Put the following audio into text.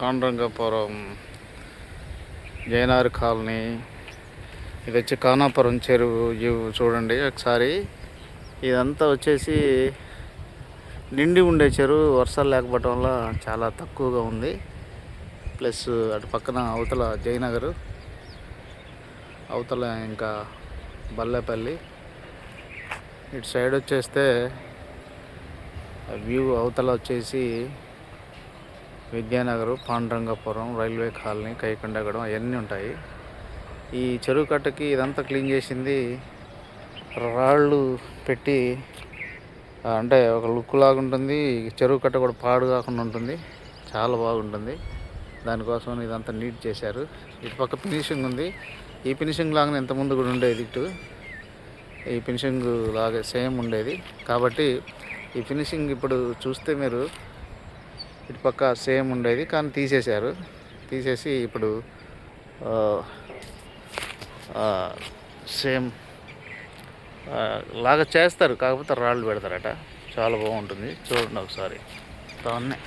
Pandurangapuram జైనార్ colony. ఇది వచ్చి కానాపురం చెరువు. చూడండి ఒకసారి. ఇదంతా వచ్చేసి నిండి ఉండే చెరువు. వర్షాలు లేకపోవడం వల్ల చాలా తక్కువగా ఉంది. ప్లస్ అటు పక్కన అవతల జయనగర్, అవతల ఇంకా బల్లేపల్లి. ఇటు సైడ్ వచ్చేస్తే వ్యూ అవతల వచ్చేసి విద్యానగర్, పాండురంగాపురం, రైల్వే కాలనీ, కైకొండగూడెం అవన్నీ ఉంటాయి. ఈ చెరువు కట్టకి ఇదంతా క్లీన్ చేసింది రాళ్ళు పెట్టి, అంటే ఒక లుక్ లాగా ఉంటుంది. చెరువు కట్ట కూడా పాడు కాకుండా ఉంటుంది, చాలా బాగుంటుంది. దానికోసం ఇదంతా నీట్ చేశారు. ఇటు పక్క ఫినిషింగ్ ఉంది. ఈ ఫినిషింగ్ లాగానే ఇంతకుముందు కూడా ఉండేది. ఈ ఫినిషింగ్ లాగే సేమ్ ఉండేది. కాబట్టి ఈ ఫినిషింగ్ ఇప్పుడు చూస్తే మీరు ఇటు పక్క సేమ్ ఉండేది, కానీ తీసేశారు. తీసేసి ఇప్పుడు సేమ్ లాగా చేస్తారు. కాకపోతే రాళ్ళు పెడతారట. చాలా బాగుంటుంది. చూడండి ఒకసారి. దాన్నే